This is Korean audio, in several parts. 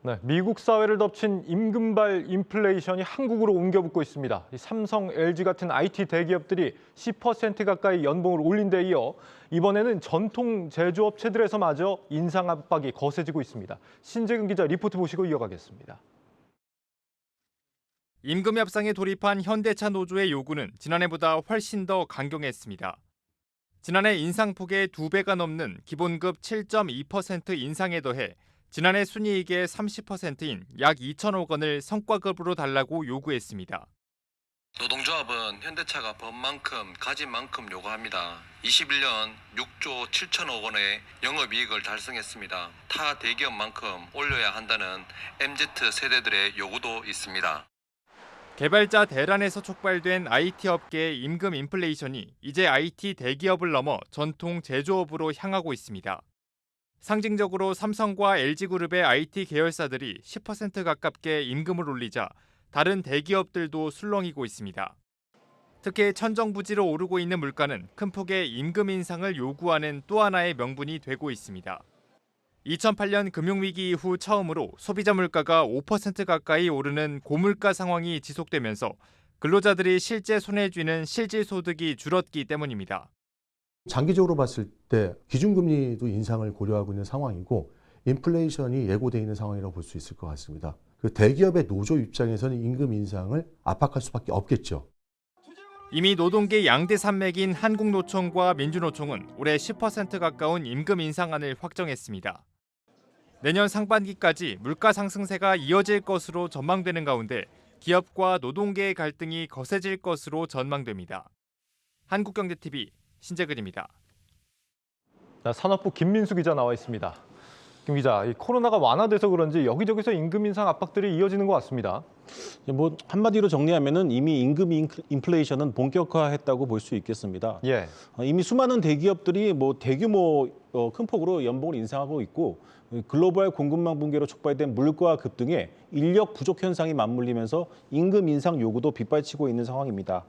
네, 미국 사회를 덮친 임금발 인플레이션이 한국으로 옮겨붙고 있습니다. 삼성, LG 같은 IT 대기업들이 10% 가까이 연봉을 올린 데 이어 이번에는 전통 제조업체들에서마저 인상 압박이 거세지고 있습니다. 신재근 기자 리포트 보시고 이어가겠습니다. 임금 협상에 돌입한 현대차 노조의 요구는 지난해보다 훨씬 더 강경했습니다. 지난해 인상폭의 2배가 넘는 기본급 7.2% 인상에 더해 지난해 순이익의 30%인 약 2천억 원을 성과급으로 달라고 요구했습니다. 노동조합은 현대차가 번만큼 가진 만큼 요구합니다. 21년 6조 7천억 원의 영업이익을 달성했습니다. 타 대기업만큼 올려야 한다는 MZ 세대들의 요구도 있습니다. 개발자 대란에서 촉발된 IT 업계의 임금 인플레이션이 이제 IT 대기업을 넘어 전통 제조업으로 향하고 있습니다. 상징적으로 삼성과 LG그룹의 IT 계열사들이 10% 가깝게 임금을 올리자 다른 대기업들도 술렁이고 있습니다. 특히 천정부지로 오르고 있는 물가는 큰 폭의 임금 인상을 요구하는 또 하나의 명분이 되고 있습니다. 2008년 금융위기 이후 처음으로 소비자 물가가 5% 가까이 오르는 고물가 상황이 지속되면서 근로자들이 실제 손에 쥐는 실질소득이 줄었기 때문입니다. 장기적으로 봤을 때 기준금리도 인상을 고려하고 있는 상황이고 인플레이션이 예고되어 있는 상황이라고 볼 수 있을 것 같습니다. 그 대기업의 노조 입장에서는 임금 인상을 압박할 수밖에 없겠죠. 이미 노동계 양대 산맥인 한국노총과 민주노총은 올해 10% 가까운 임금 인상안을 확정했습니다. 내년 상반기까지 물가 상승세가 이어질 것으로 전망되는 가운데 기업과 노동계의 갈등이 거세질 것으로 전망됩니다. 한국경제TV 신재근입니다. 산업부 김민수 기자 나와 있습니다. 김 기자, 이 코로나가 완화돼서 그런지 여기저기서 임금 인상 압박들이 이어지는 것 같습니다. 뭐 한마디로 정리하면은 이미 임금 인플레이션은 본격화했다고 볼 수 있겠습니다. 예. 이미 수많은 대기업들이 뭐 대규모 큰 폭으로 연봉을 인상하고 있고 글로벌 공급망 붕괴로 촉발된 물가 급등에 인력 부족 현상이 맞물리면서 임금 인상 요구도 빗발치고 있는 상황입니다.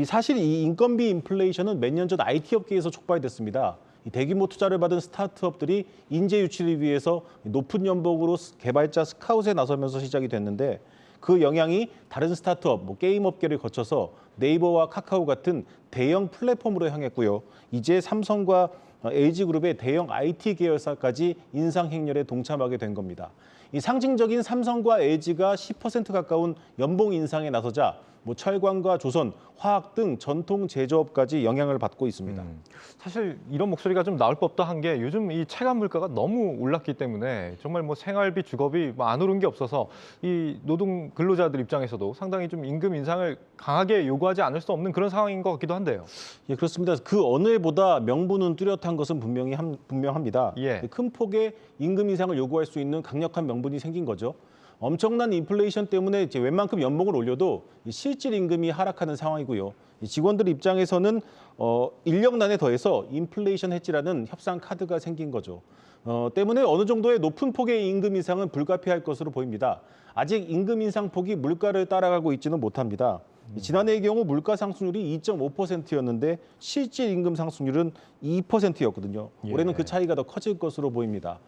사실 이 인건비 인플레이션은 몇 년 전 IT 업계에서 촉발됐습니다. 대규모 투자를 받은 스타트업들이 인재 유치를 위해서 높은 연봉으로 개발자 스카웃에 나서면서 시작이 됐는데 그 영향이 다른 스타트업, 게임 업계를 거쳐서 네이버와 카카오 같은 대형 플랫폼으로 향했고요. 이제 삼성과 LG그룹의 대형 IT 계열사까지 인상 행렬에 동참하게 된 겁니다. 이 상징적인 삼성과 LG가 10% 가까운 연봉 인상에 나서자 철강과 조선, 화학 등 전통 제조업까지 영향을 받고 있습니다. 사실 이런 목소리가 좀 나올 법도 한 게 요즘 이 체감 물가가 너무 올랐기 때문에 정말 생활비, 주거비 안 오른 게 없어서 이 노동 근로자들 입장에서도 상당히 좀 임금 인상을 강하게 요구하지 않을 수 없는 그런 상황인 것 같기도 한데요. 예, 그렇습니다. 그 어느 해보다 명분은 뚜렷한 것은 분명합니다. 예. 큰 폭의 임금 인상을 요구할 수 있는 강력한 명분이 생긴 거죠. 엄청난 인플레이션 때문에 이제 웬만큼 연봉을 올려도 실질 임금이 하락하는 상황이고요. 직원들 입장에서는 인력난에 더해서 인플레이션 해지라는 협상 카드가 생긴 거죠. 때문에 어느 정도의 높은 폭의 임금 인상은 불가피할 것으로 보입니다. 아직 임금 인상 폭이 물가를 따라가고 있지는 못합니다. 지난해의 경우 물가 상승률이 2.5%였는데 실질 임금 상승률은 2%였거든요. 올해는 그 차이가 더 커질 것으로 보입니다.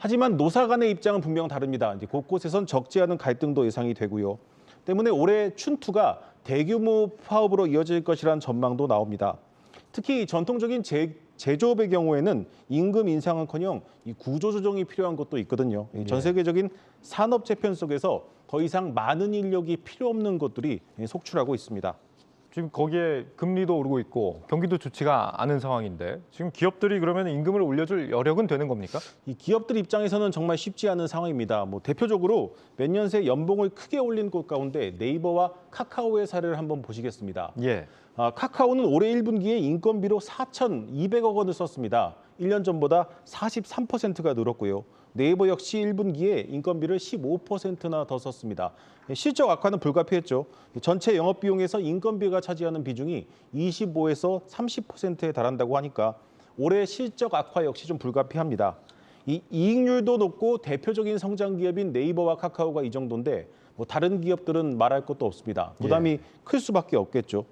하지만 노사 간의 입장은 분명 다릅니다. 이제 곳곳에선 적지 않은 갈등도 예상이 되고요. 때문에 올해 춘투가 대규모 파업으로 이어질 것이라는 전망도 나옵니다. 특히 전통적인 제조업의 경우에는 임금 인상은커녕 이 구조조정이 필요한 것도 있거든요. 전 세계적인 산업 재편 속에서 더 이상 많은 인력이 필요 없는 것들이 속출하고 있습니다. 지금 거기에 금리도 오르고 있고 경기도 좋지가 않은 상황인데 지금 기업들이 그러면 임금을 올려줄 여력은 되는 겁니까? 이 기업들 입장에서는 정말 쉽지 않은 상황입니다. 대표적으로 몇 년 새 연봉을 크게 올린 곳 가운데 네이버와 카카오의 사례를 한번 보시겠습니다. 예. 카카오는 올해 1분기에 인건비로 4,200억 원을 썼습니다. 1년 전보다 43%가 늘었고요. 네이버 역시 1분기에 인건비를 15%나 더 썼습니다. 실적 악화는 불가피했죠. 전체 영업비용에서 인건비가 차지하는 비중이 25에서 30%에 달한다고 하니까 올해 실적 악화 역시 좀 불가피합니다. 이 이익률도 높고 대표적인 성장 기업인 네이버와 카카오가 이 정도인데 다른 기업들은 말할 것도 없습니다. 부담이 클 수밖에 없겠죠.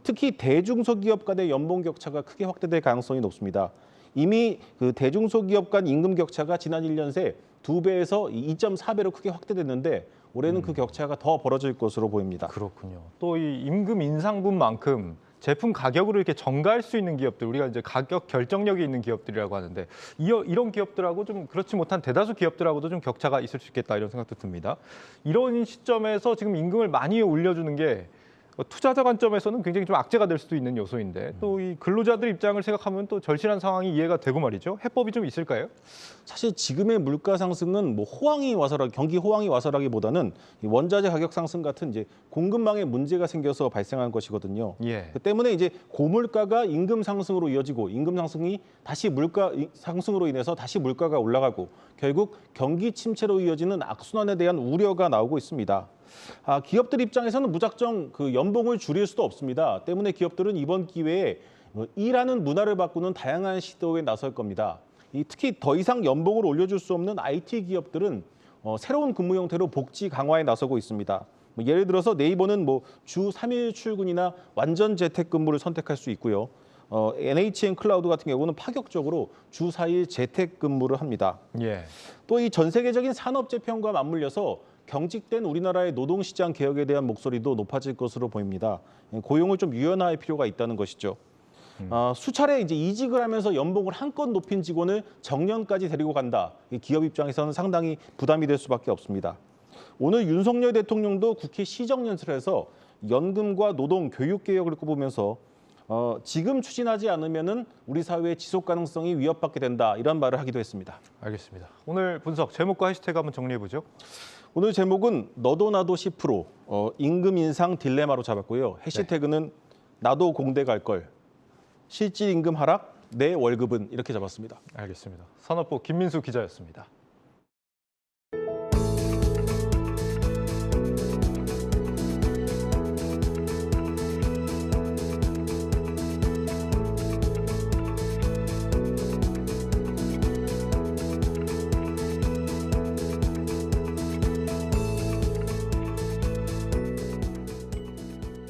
특히 대중소기업 간의 연봉 격차가 크게 확대될 가능성이 높습니다. 이미 그 대중소기업 간 임금 격차가 지난 1년 새 2배에서 2.4배로 크게 확대됐는데 올해는 그 격차가 더 벌어질 것으로 보입니다. 그렇군요. 또 이 임금 인상분만큼 제품 가격으로 이렇게 전가할 수 있는 기업들, 우리가 이제 가격 결정력이 있는 기업들이라고 하는데 이런 기업들하고 좀 그렇지 못한 대다수 기업들하고도 좀 격차가 있을 수 있겠다 이런 생각도 듭니다. 이런 시점에서 지금 임금을 많이 올려주는 게 투자자 관점에서는 굉장히 좀 악재가 될 수도 있는 요소인데 또 이 근로자들 입장을 생각하면 또 절실한 상황이 이해가 되고 말이죠. 해법이 좀 있을까요? 사실 지금의 물가 상승은 뭐 경기 호황이 와서라기보다는 이 원자재 가격 상승 같은 이제 공급망에 문제가 생겨서 발생한 것이거든요. 예. 그 때문에 이제 고물가가 임금 상승으로 이어지고 임금 상승이 다시 물가 상승으로 인해서 다시 물가가 올라가고 결국 경기 침체로 이어지는 악순환에 대한 우려가 나오고 있습니다. 기업들 입장에서는 무작정 그 연봉을 줄일 수도 없습니다. 때문에 기업들은 이번 기회에 일하는 문화를 바꾸는 다양한 시도에 나설 겁니다. 특히 더 이상 연봉을 올려줄 수 없는 IT 기업들은 새로운 근무 형태로 복지 강화에 나서고 있습니다. 예를 들어서 네이버는 주 3일 출근이나 완전 재택근무를 선택할 수 있고요. NHN 클라우드 같은 경우는 파격적으로 주 4일 재택근무를 합니다. 예. 또 이 전 세계적인 산업 재편과 맞물려서 경직된 우리나라의 노동시장 개혁에 대한 목소리도 높아질 것으로 보입니다. 고용을 좀 유연화할 필요가 있다는 것이죠. 수차례 이제 이직을 하면서 연봉을 한껏 높인 직원을 정년까지 데리고 간다. 이 기업 입장에서는 상당히 부담이 될 수밖에 없습니다. 오늘 윤석열 대통령도 국회 시정연설에서 연금과 노동, 교육 개혁을 꼽으면서 지금 추진하지 않으면은 우리 사회의 지속 가능성이 위협받게 된다. 이런 말을 하기도 했습니다. 알겠습니다. 오늘 분석 제목과 해시태그 한번 정리해 보죠. 오늘 제목은 너도 나도 10% 임금 인상 딜레마로 잡았고요. 해시태그는 나도 공대 갈 걸, 실질 임금 하락, 내 월급은 이렇게 잡았습니다. 알겠습니다. 산업부 김민수 기자였습니다.